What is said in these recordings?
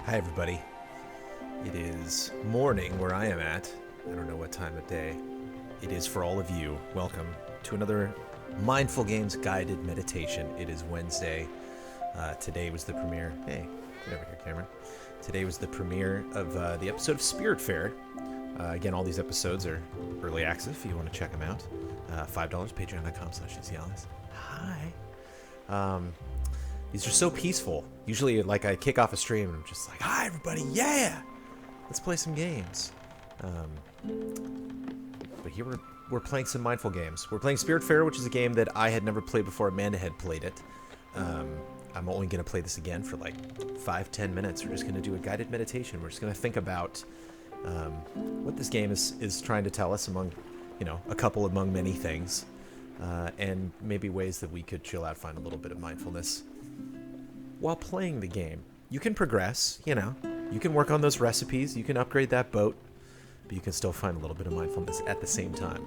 Hi, everybody. It is morning where I am at. I don't know what time of day it is for all of you. Welcome to another Mindful Games guided meditation. It is Wednesday. Today was the premiere. Hey, get over here, Cameron. Today was the premiere of the episode of Spiritfarer. Again, all these episodes are early access if you want to check them out. $5, patreon.com/Cialis. Hi. These are so peaceful. Usually, like, I kick off a stream and I'm just like, hi, everybody, yeah! Let's play some games. But here we're playing some mindful games. We're playing Spiritfarer, which is a game that I had never played before. Amanda had played it. I'm only going to play this again for like 5-10 minutes. We're just going to do a guided meditation. We're just going to think about what this game is trying to tell us among, a couple among many things. And maybe ways that we could chill out, find a little bit of mindfulness while playing the game. You can progress, you can work on those recipes, you can upgrade that boat, but you can still find a little bit of mindfulness at the same time.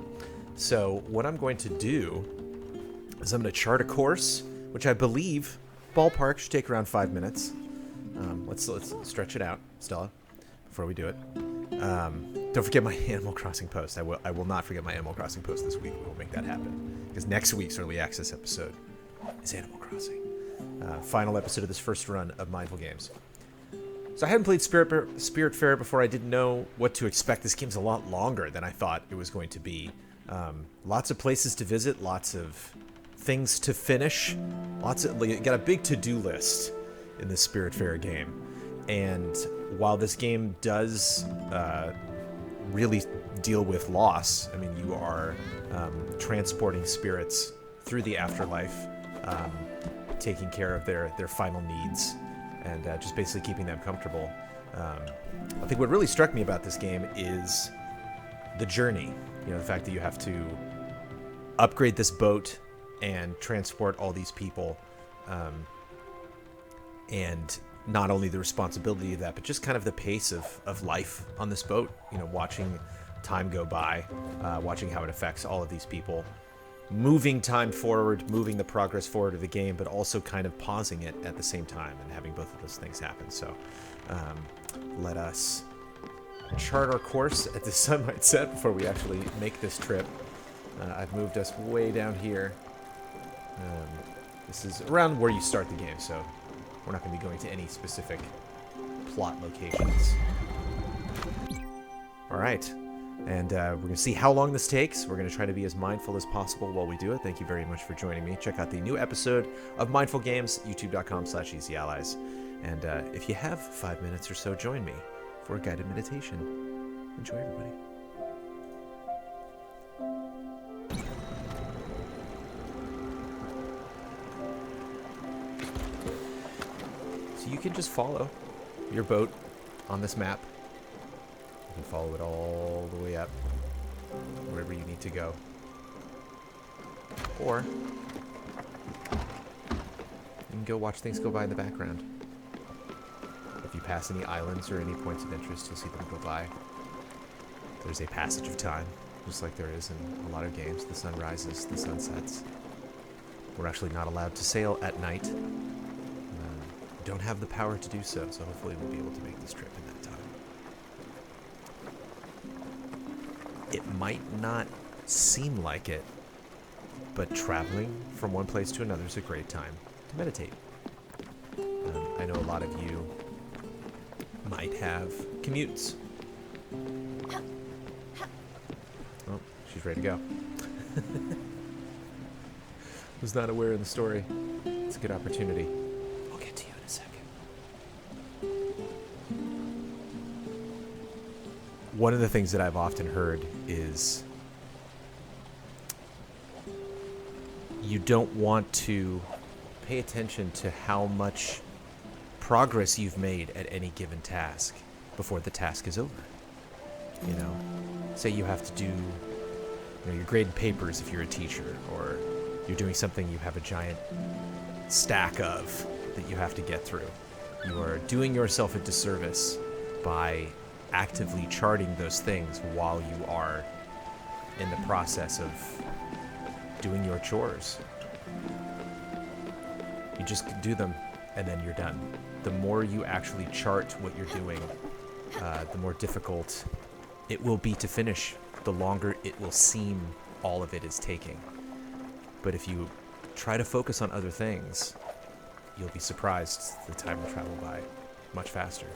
So what I'm going to do is I'm going to chart a course, which I believe, ballpark, should take around 5 minutes. Let's stretch it out, Stella, before we do it. Don't forget my Animal Crossing post. I will not forget my Animal Crossing post this week. We will make that happen. Because next week's early access episode is Animal Crossing. Final episode of this first run of Mindful Games. So I hadn't played Spiritfarer before. I didn't know what to expect. This game's a lot longer than I thought it was going to be. Lots of places to visit, lots of things to finish. You got a big to-do list in this Spiritfarer game. And while this game does really deal with loss, I mean, you are transporting spirits through the afterlife, taking care of their final needs, and just basically keeping them comfortable. I think what really struck me about this game is the journey. The fact that you have to upgrade this boat and transport all these people, and not only the responsibility of that, but just kind of the pace of life on this boat. Watching time go by, watching how it affects all of these people. Moving time forward, moving the progress forward of the game, but also kind of pausing it at the same time and having both of those things happen. So let us chart our course at the sun might set before we actually make this trip. I've moved us way down here. This is around where you start the game, so we're not going to be going to any specific plot locations. All right. And we're going to see how long this takes. We're going to try to be as mindful as possible while we do it. Thank you very much for joining me. Check out the new episode of Mindful Games, youtube.com/EasyAllies. And if you have 5 minutes or so, join me for a guided meditation. Enjoy, everybody. So you can just follow your boat on this map. You can follow it all the way up, wherever you need to go. Or you can go watch things go by in the background. If you pass any islands or any points of interest, you'll see them go by. There's a passage of time, just like there is in a lot of games. The sun rises, the sun sets. We're actually not allowed to sail at night. We don't have the power to do so, so hopefully we'll be able to make this trip in that time. It might not seem like it, but traveling from one place to another is a great time to meditate. I know a lot of you might have commutes. Oh, she's ready to go. Was not aware of the story. It's a good opportunity. We'll get to you in a second. One of the things that I've often heard is you don't want to pay attention to how much progress you've made at any given task before the task is over. Say you have to do, you're grading papers if you're a teacher, or you're doing something you have a giant stack of that you have to get through. You are doing yourself a disservice by actively charting those things while you are in the process of doing your chores. You just do them and then you're done. The more you actually chart what you're doing, the more difficult it will be to finish, the longer it will seem all of it is taking. But if you try to focus on other things, you'll be surprised the time will travel by much faster.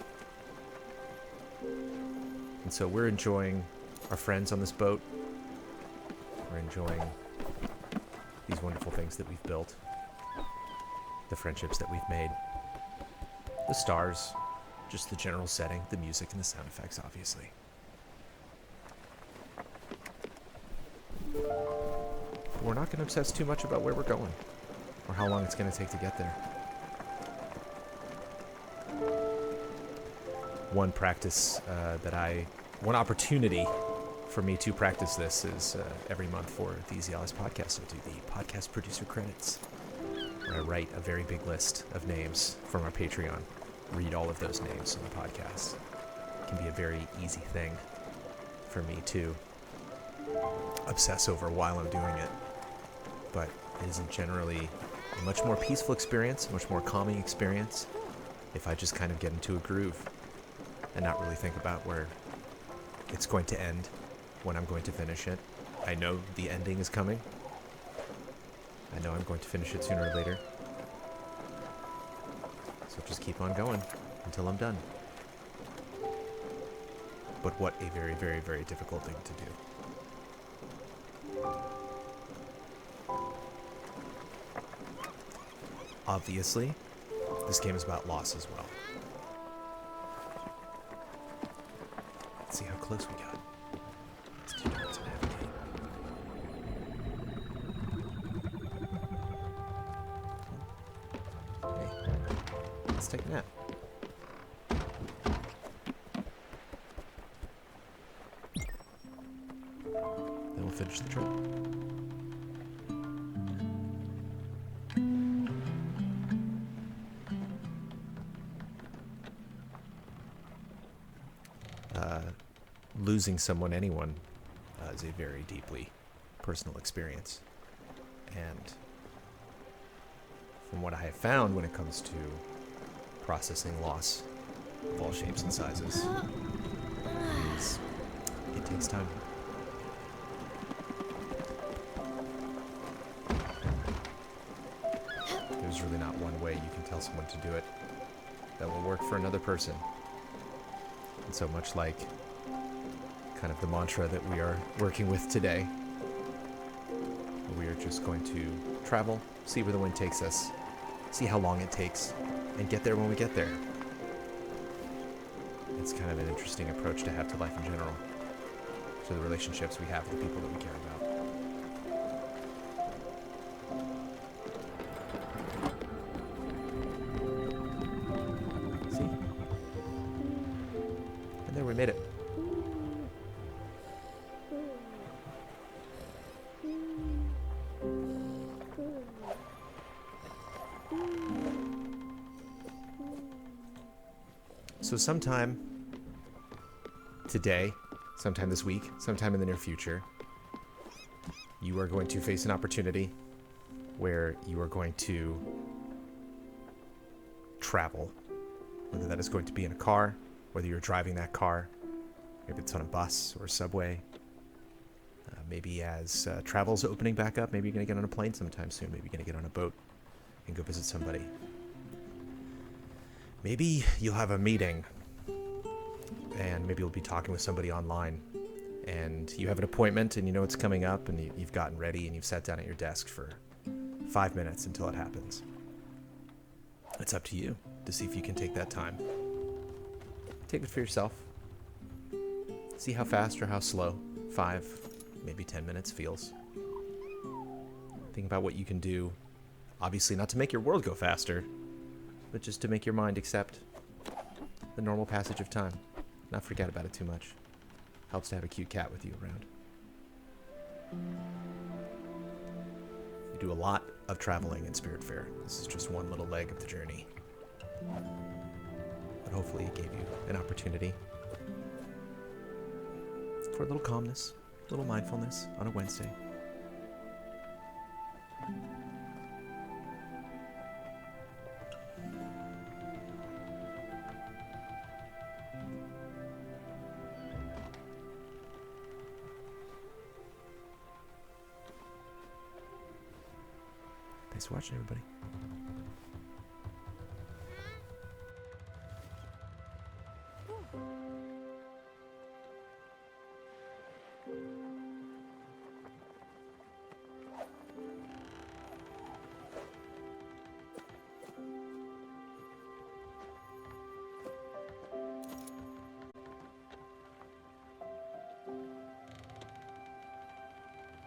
And so we're enjoying our friends on this boat. We're enjoying these wonderful things that we've built, the friendships that we've made, the stars, just the general setting, the music and the sound effects, obviously. But we're not going to obsess too much about where we're going or how long it's going to take to get there. One opportunity for me to practice this is every month for the Easy Allies podcast. I do the podcast producer credits, where I write a very big list of names from our Patreon, read all of those names on the podcast. It can be a very easy thing for me to obsess over while I'm doing it, but it is generally a much more peaceful experience, a much more calming experience if I just kind of get into a groove and not really think about where it's going to end, when I'm going to finish it. I know the ending is coming. I know I'm going to finish it sooner or later. So just keep on going until I'm done. But what a very, very, very difficult thing to do. Obviously, this game is about loss as well. Let's see how close we got. It's 2 minutes to navigate. Hey, let's take a nap. Then we'll finish the trip. Losing someone, anyone, is a very deeply personal experience. And from what I have found when it comes to processing loss of all shapes and sizes, is it takes time. There's really not one way you can tell someone to do it that will work for another person. And so much like kind of the mantra that we are working with today, we are just going to travel, see where the wind takes us, see how long it takes, and get there when we get there. It's kind of an interesting approach to have to life in general, to the relationships we have with the people that we care about. See? And there, we made it. So sometime today, sometime this week, sometime in the near future, you are going to face an opportunity where you are going to travel, whether that is going to be in a car, whether you're driving that car, maybe it's on a bus or a subway, maybe as travel's opening back up, maybe you're going to get on a plane sometime soon, maybe you're going to get on a boat and go visit somebody. Maybe you'll have a meeting, and maybe you'll be talking with somebody online, and you have an appointment, and you know it's coming up, and you've gotten ready, and you've sat down at your desk for 5 minutes until it happens. It's up to you to see if you can take that time. Take it for yourself. See how fast or how slow 5, maybe 10 minutes feels. Think about what you can do, obviously not to make your world go faster, but just to make your mind accept the normal passage of time. Not forget about it too much. Helps to have a cute cat with you around. You do a lot of traveling in Spiritfarer. This is just one little leg of the journey. But hopefully it gave you an opportunity for a little calmness, a little mindfulness on a Wednesday. Thanks for watching, everybody.